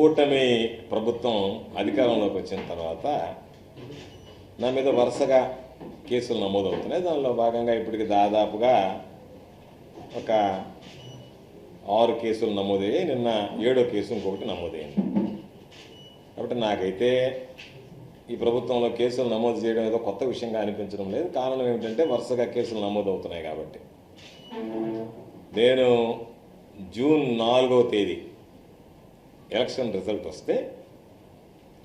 కూటమి ప్రభుత్వం అధికారంలోకి వచ్చిన తర్వాత నా మీద వరుసగా కేసులు నమోదవుతున్నాయి. దానిలో భాగంగా ఇప్పటికి దాదాపుగా ఒక 6 కేసులు నమోదయ్యాయి. నిన్న 7వ కేసు ఇంకొకటి నమోదైంది. కాబట్టి నాకైతే ఈ ప్రభుత్వంలో కేసులు నమోదు చేయడం ఏదో కొత్త విషయంగా అనిపించడం లేదు. కారణం ఏమిటంటే వరుసగా కేసులు నమోదవుతున్నాయి కాబట్టి. నేను జూన్ 4వ తేదీ ఎలక్షన్ రిజల్ట్ వస్తే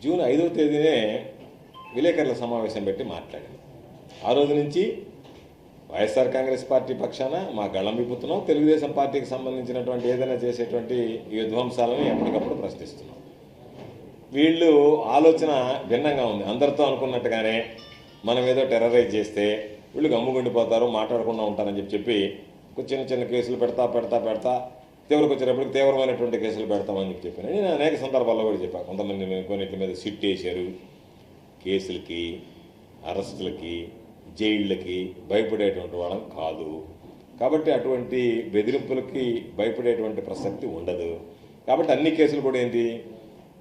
జూన్ 5వ తేదీనే విలేకరుల సమావేశం పెట్టి మాట్లాడాను. ఆ రోజు నుంచి వైఎస్ఆర్ కాంగ్రెస్ పార్టీ పక్షాన మా గళం విప్పుతున్నాం. తెలుగుదేశం పార్టీకి సంబంధించినటువంటి ఏదైనా చేసేటువంటి ఈ విధ్వంసాలను ఎప్పటికప్పుడు ప్రశ్నిస్తున్నాం. వీళ్ళు ఆలోచన భిన్నంగా ఉంది. అందరితో అనుకున్నట్టుగానే మనం ఏదో టెర్రరైజ్ చేస్తే వీళ్ళు గమ్ముగుండిపోతారు, మాట్లాడకుండా ఉంటారని చెప్పి చిన్న చిన్న కేసులు పెడతా తీవ్రకు వచ్చేటప్పటికి తీవ్రమైనటువంటి కేసులు పెడతామని చెప్పాను. నేను అనేక సందర్భాల్లో కూడా చెప్పాను. కొంతమంది కొన్నిటి మీద సిట్ వేశారు. కేసులకి, అరెస్టులకి, జైళ్ళకి భయపడేటువంటి వాళ్ళం కాదు. కాబట్టి అటువంటి బెదిరింపులకి భయపడేటువంటి ప్రసక్తి ఉండదు. కాబట్టి అన్ని కేసులు కూడా ఏంటి,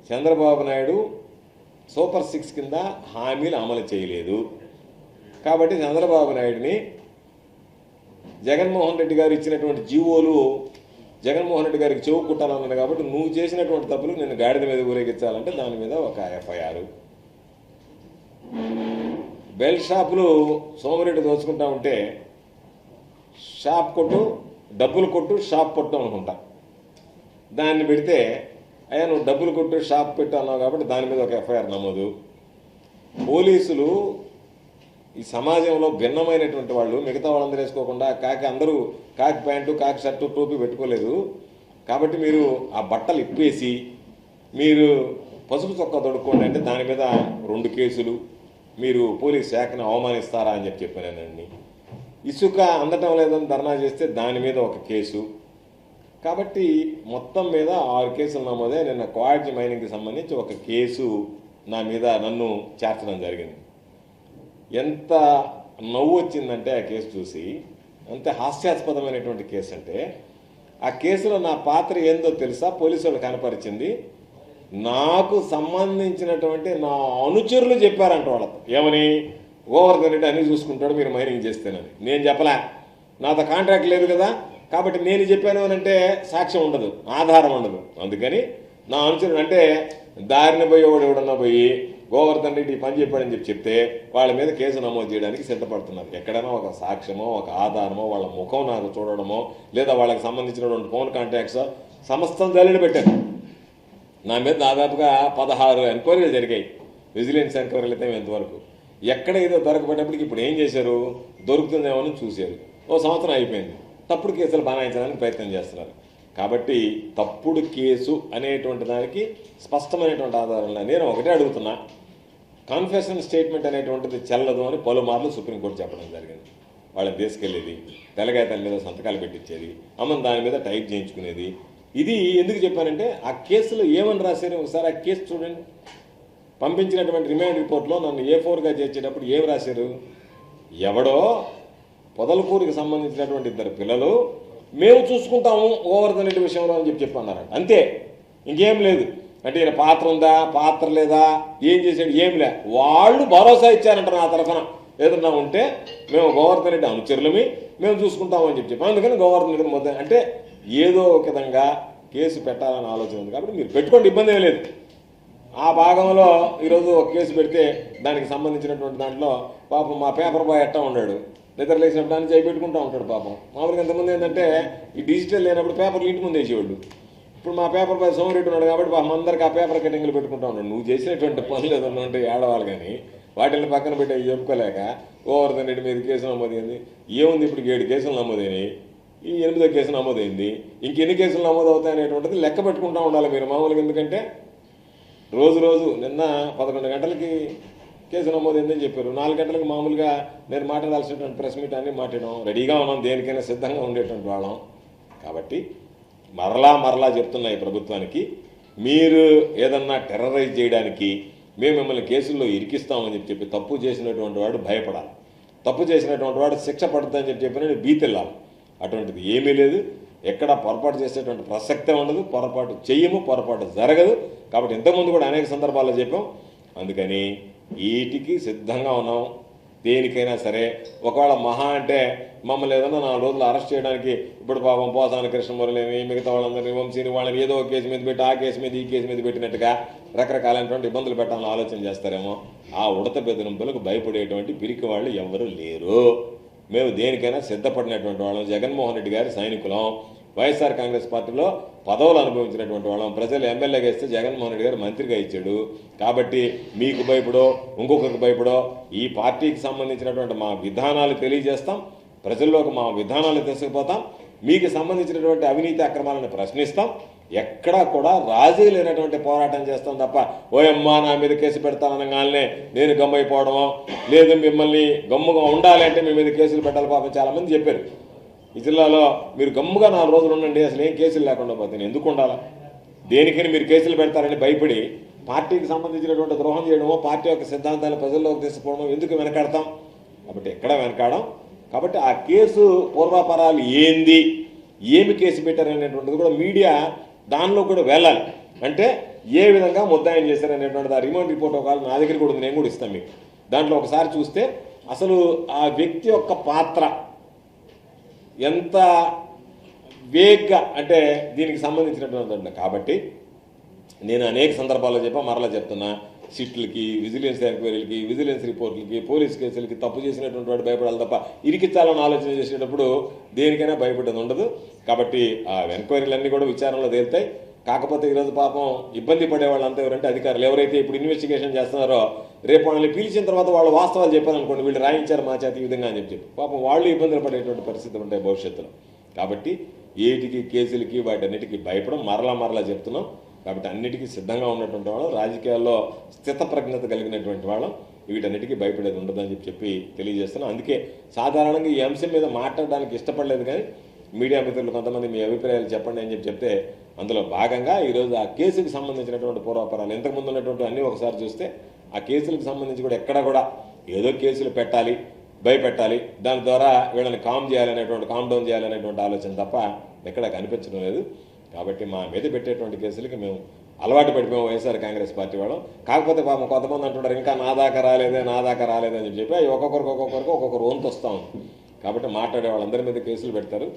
చంద్రబాబు నాయుడు సూపర్ 6 కింద హామీలు అమలు చేయలేదు. కాబట్టి చంద్రబాబు నాయుడిని జగన్మోహన్ రెడ్డి గారు ఇచ్చినటువంటి జీవోలు జగన్మోహన్ రెడ్డి గారికి చెవు కుట్టాలన్నది. కాబట్టి నువ్వు చేసినటువంటి తప్పులు నేను గాడిద మీద ఊరేగించాలంటే దాని మీద ఒక ఎఫ్ఐఆర్. బెల్ షాపులు సోమిరెడ్డి దోచుకుంటా ఉంటే షాప్ కొట్టు, డబ్బులు కొట్టు, షాప్ కొట్టు అనుకుంటా. దాన్ని పెడితే అయ్యా నువ్వు డబ్బులు కొట్టు, షాప్ పెట్టు అన్నావు కాబట్టి దాని మీద ఒక ఎఫ్ఐఆర్ నమోదు. పోలీసులు ఈ సమాజంలో భిన్నమైనటువంటి వాళ్ళు, మిగతా వాళ్ళందరూ వేసుకోకుండా అందరూ కాకి ప్యాంటు, కాకి షర్టు, టోపీ పెట్టుకోలేదు. కాబట్టి మీరు ఆ బట్టలు ఇప్పేసి మీరు పసుపు చొక్కా తొడుక్కోండి అంటే దాని మీద 2 కేసులు. మీరు పోలీస్ శాఖను అవమానిస్తారా అని చెప్పానండి. ఇసుక అందటం లేదని ధర్నా చేస్తే దాని మీద ఒక కేసు. కాబట్టి మొత్తం మీద 6 కేసులు నమోదే. నిన్న క్వాడ్జీ మైనింగ్కి సంబంధించి ఒక కేసు నా మీద నన్ను చేర్చడం జరిగింది. ఎంత నవ్వు వచ్చిందంటే ఆ కేసు చూసి, అంత హాస్యాస్పదమైనటువంటి కేసు అంటే, ఆ కేసులో నా పాత్ర ఏందో తెలుసా పోలీసు వాళ్ళు కనపరిచింది. నాకు సంబంధించినటువంటి నా అనుచరులు చెప్పారంట వాళ్ళతో. ఏమని, గోవర్ధన్ రెడ్డి అన్నీ చూసుకుంటాడు మీరు మైనింగ్ చేస్తేనని. నేను చెప్పలే, నాతో కాంట్రాక్ట్ లేదు కదా. కాబట్టి నేను చెప్పాను అని అంటే సాక్ష్యం ఉండదు, ఆధారం ఉండదు. అందుకని నా అనుచరుడు అంటే దారిని పోయేవాడు ఎవడన్నా పోయి గోవర్ధన్ రెడ్డి పని చెప్పాడని చెప్తే వాళ్ళ మీద కేసు నమోదు చేయడానికి సిద్ధపడుతున్నారు. ఎక్కడైనా ఒక సాక్ష్యమో, ఒక ఆధారమో, వాళ్ళ ముఖం నాకు చూడడమో, లేదా వాళ్ళకి సంబంధించినటువంటి ఫోన్ కాంటాక్ట్స్ సమస్తం జల్లెడ పెట్టాను. నా మీద దాదాపుగా 16 ఎంక్వైరీలు జరిగాయి. విజిలెన్స్ ఎంక్వైరీలు అయితే ఇంతవరకు ఎక్కడ ఏదో దొరకబడినప్పటికి ఇప్పుడు ఏం చేశారు, దొరుకుతుందేమో అని చూశారు. 1 సంవత్సరం అయిపోయింది. తప్పుడు కేసులు బనాయించడానికి ప్రయత్నం చేస్తున్నారు. కాబట్టి తప్పుడు కేసు అనేటువంటి దానికి స్పష్టమైనటువంటి ఆధారాలు. నేను ఒకటే అడుగుతున్నా, కన్ఫెషన్ స్టేట్మెంట్ అనేటువంటిది చెల్లదు అని పలుమార్లు సుప్రీంకోర్టు చెప్పడం జరిగింది. వాళ్ళని తీసుకెళ్ళేది, తెల్లగాయతల మీద సంతకాలు పెట్టించేది, అమ్మని దాని మీద టైప్ చేయించుకునేది. ఇది ఎందుకు చెప్పానంటే ఆ కేసులో ఏమని రాశారు ఒకసారి ఆ కేసు చూడండి. పంపించినటువంటి రిమాండ్ రిపోర్ట్లో నన్ను A4గా చేర్చేటప్పుడు ఏం రాశారు, ఎవడో పొదలకూరుకి సంబంధించినటువంటి 2 పిల్లలు మేము చూసుకుంటాము గోవర్ధన్ రెడ్డి విషయంలో అని చెప్పన్నారంట. అంతే, ఇంకేం లేదు. అంటే ఈయన పాత్ర ఉందా, పాత్ర లేదా, ఏం చేశాడు, ఏం లే. వాళ్ళు భరోసా ఇచ్చారంట నా తరఫున ఏదన్నా ఉంటే మేము గోవర్ధన్ రెడ్డి అనుచరులమి, మేము చూసుకుంటామని చెప్పి. అందుకని గోవర్ధన్ రెడ్డి మొత్తం అంటే ఏదో ఒక విధంగా కేసు పెట్టాలని ఆలోచన ఉంది. కాబట్టి మీరు పెట్టుకోండి, ఇబ్బంది ఏం లేదు. ఆ భాగంలో ఈరోజు ఒక కేసు పెడితే దానికి సంబంధించినటువంటి దాంట్లో పాపం మా పేపర్ బాయ్ ఎట్టా ఉన్నాడు, నిద్ర లేచినప్పుడు దాన్ని చేయి పెట్టుకుంటూ ఉంటాడు పాపం. మామూలుగా ఎంతమంది ఏంటంటే ఈ డిజిటల్ లేనప్పుడు పేపర్లు ఇంటి ముందు వేసేవాళ్ళు. ఇప్పుడు మా పేపర్ బాయ్ సోమిరెడ్డి ఉన్నాడు కాబట్టి పాపం అందరికీ ఆ పేపర్ కటింగ్లు పెట్టుకుంటూ ఉంటాడు. నువ్వు చేసినటువంటి పనులు ఏదన్నా ఉంటే ఏడవాలి, కానీ వాటిని పక్కన పెట్టి అవి చెప్పుకోలేక గోవర్ధన్ రెడ్డి మీద కేసు నమోదైంది. ఏముంది, ఇప్పుడు 7 కేసులు నమోదైనాయి, ఈ 8వ కేసు నమోదైంది. ఇంకెన్ని కేసులు నమోదు అవుతాయి అనేటువంటిది లెక్క పెట్టుకుంటూ ఉండాలి మీరు మామూలుగా. ఎందుకంటే రోజు నిన్న 11 గంటలకి కేసు నమోదైందని చెప్పారు. 4 గంటలకు మామూలుగా నేను మాట్లాడాల్సినటువంటి ప్రెస్ మీట్ అన్నీ మాట్లాడడం రెడీగా ఉన్నాం, దేనికైనా సిద్ధంగా ఉండేటువంటి వాళ్ళం. కాబట్టి మరలా చెప్తున్నా ఈ ప్రభుత్వానికి, మీరు ఏదన్నా టెర్రరైజ్ చేయడానికి మేము మిమ్మల్ని కేసుల్లో ఇరికిస్తామని చెప్పి తప్పు చేసినటువంటి వాడు భయపడాలి, తప్పు చేసినటువంటి వాడు శిక్ష పడుతుందని చెప్పి భీతిల్లాలి. అటువంటిది ఏమీ లేదు. ఎక్కడ పొరపాటు చేసేటువంటి ప్రసక్తే ఉండదు, పొరపాటు చెయ్యము, పొరపాటు జరగదు. కాబట్టి ఇంతకుముందు కూడా అనేక సందర్భాల్లో చెప్పాం. అందుకని వీటికి సిద్ధంగా ఉన్నాం. దేనికైనా సరే ఒకవేళ మహా అంటే మమ్మల్ని ఏదన్నా 4 రోజులు అరెస్ట్ చేయడానికి ఇప్పుడు పాపం పోసాని కృష్ణమురళిని మిగతా వాళ్ళందరినీ వంశీని వాళ్ళని ఏదో కేసు మీద పెట్టి ఆ కేసు మీద ఈ కేసు మీద పెట్టినట్టుగా రకరకాలైనటువంటి ఇబ్బందులు పెట్టాలని ఆలోచన చేస్తారేమో. ఆ ఉడత బెదిరింపులకు భయపడేటువంటి పిరికి వాళ్ళు ఎవరు లేరు. మేము దేనికైనా సిద్ధపడినటువంటి వాళ్ళం. జగన్మోహన్ రెడ్డి గారి సైనికులం. వైఎస్ఆర్ కాంగ్రెస్ పార్టీలో పదవులు అనుభవించినటువంటి వాళ్ళం. ప్రజలు ఎమ్మెల్యేగా ఇస్తే జగన్మోహన్ రెడ్డి గారు మంత్రిగా ఇచ్చాడు. కాబట్టి మీకు భయపడో ఇంకొకరికి భయపడో ఈ పార్టీకి సంబంధించినటువంటి మా విధానాలు తెలియజేస్తాం, ప్రజల్లోకి మా విధానాలు తీసుకుపోతాం, మీకు సంబంధించినటువంటి అవినీతి అక్రమాలను ప్రశ్నిస్తాం. ఎక్కడా కూడా రాజీ లేనటువంటి పోరాటం చేస్తాం తప్ప ఓయమ్మా నా మీద కేసు పెడతాననగానే నేను గమ్మైపోవడమో, లేదు మిమ్మల్ని గమ్ముగా ఉండాలి అంటే మీ మీద కేసులు పెట్టాలి. పాపం చాలామంది చెప్పారు ఈ జిల్లాలో, మీరు గమ్ముగా 4 రోజులు ఉండండి, అసలు ఏం కేసులు లేకుండా పోతే ఎందుకు ఉండాలా? దేనికని మీరు కేసులు పెడతారని భయపడి పార్టీకి సంబంధించినటువంటి ద్రోహం చేయడమో, పార్టీ యొక్క సిద్ధాంతాలు ప్రజల్లోకి తీసుకుపోవడమో ఎందుకు వెనకాడతాం? కాబట్టి ఎక్కడ వెనకాడం. కాబట్టి ఆ కేసు పూర్వాపరాలు ఏంది, ఏమి కేసు పెట్టారనేటువంటిది కూడా మీడియా దానిలో కూడా వెళ్ళాలి. అంటే ఏ విధంగా ముద్దాయం చేశారనేటువంటిది ఆ రిమాండ్ రిపోర్ట్ ఒకవేళ నా దగ్గర కూడా ఉంది, నేను కూడా ఇస్తాను మీకు. దాంట్లో ఒకసారి చూస్తే అసలు ఆ వ్యక్తి యొక్క పాత్ర ఎంత వేగ్గా అంటే దీనికి సంబంధించినటువంటి. కాబట్టి నేను అనేక సందర్భాల్లో చెప్పా, మరలా చెప్తున్నా, సిట్లకి, విజిలెన్స్ ఎంక్వైరీలకి, విజిలెన్స్ రిపోర్ట్లకి, పోలీస్ కేసులకి తప్పు చేసినటువంటి వాడు భయపడాలి తప్ప ఇరికిచ్చాలని ఆలోచన చేసేటప్పుడు దేనికైనా భయపడేది ఉండదు. కాబట్టి ఆ ఎంక్వైరీలన్నీ కూడా విచారణలో తేలుతాయి. కాకపోతే ఈరోజు పాపం ఇబ్బంది పడే వాళ్ళు అంతా ఎవరంటే అధికారులు. ఎవరైతే ఇప్పుడు ఇన్వెస్టిగేషన్ చేస్తున్నారో రేపు వాళ్ళని పిలిచిన తర్వాత వాళ్ళు వాస్తవాలు చెప్పారనుకోండి, వీళ్ళు రాయించారు మా చేత ఈ విధంగా అని చెప్పి పాపం వాళ్ళు ఇబ్బందులు పడేటువంటి పరిస్థితులు ఉంటాయి భవిష్యత్తులో. కాబట్టి ఏటికి కేసులకి వాటన్నిటికీ భయపడం మరలా చెప్తున్నాం. కాబట్టి అన్నిటికీ సిద్ధంగా ఉన్నటువంటి వాళ్ళం, రాజకీయాల్లో స్థితప్రజ్ఞత కలిగినటువంటి వాళ్ళం, వీటన్నిటికీ భయపడేది ఉండదని చెప్పి తెలియజేస్తున్నాం. అందుకే సాధారణంగా ఈ అంశం మీద మాట్లాడడానికి ఇష్టపడలేదు, కానీ మీడియా మిత్రులు కొంతమంది మీ అభిప్రాయాలు చెప్పండి అని చెప్తే అందులో భాగంగా ఈరోజు ఆ కేసుకు సంబంధించినటువంటి పూర్వాపరాలు ఇంతకుముందు ఉన్నటువంటి అన్నీ ఒకసారి చూస్తే ఆ కేసులకు సంబంధించి కూడా ఎక్కడ కూడా ఏదో కేసులు పెట్టాలి, భయపెట్టాలి, దాని ద్వారా వీళ్ళని కామ్ డౌన్ చేయాలనేటువంటి ఆలోచన తప్ప ఎక్కడ కనిపించడం లేదు. కాబట్టి మా మీద పెట్టేటువంటి కేసులకి మేము అలవాటు పడిపోయాం వైఎస్ఆర్ కాంగ్రెస్ పార్టీ వాళ్ళం. కాకపోతే పాపం కొంతమంది అంటుంటారు ఇంకా నా దాకా రాలేదే అని చెప్పి ఒక్కొక్కరికి ఒక్కొక్కరు వంతు వస్తూ ఉంది. కాబట్టి మాట్లాడే వాళ్ళందరి మీద కేసులు పెడతారు.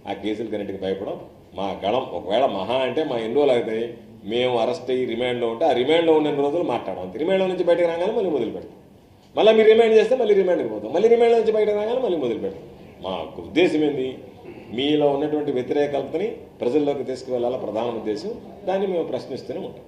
ఆ కేసులకి అన్నిటికీ భయపడం మా గళం. ఒకవేళ మహా అంటే మా ఎన్ని రోజులు అవుతాయి మేము అరెస్ట్ అయ్యి రిమాండ్లో ఉంటే ఆ రిమాండ్లో ఉన్న రోజులు మాట్లాడడం, రిమాండ్లో నుంచి బయటకు రాగానే మళ్ళీ మొదలు పెడతాం. మళ్ళీ మీరు రిమాండ్ చేస్తే మళ్ళీ రిమాండ్కి పోతాం, మళ్ళీ రిమాండ్లో నుంచి బయటకు రాగానే మళ్ళీ మొదలు పెడతాం. మా ఉద్దేశం ఏంది, మీలో ఉన్నటువంటి వ్యతిరేకతని ప్రజల్లోకి తీసుకువెళ్ళాల ప్రధాన ఉద్దేశం. దాన్ని మేము ప్రశ్నిస్తూనే ఉంటాం.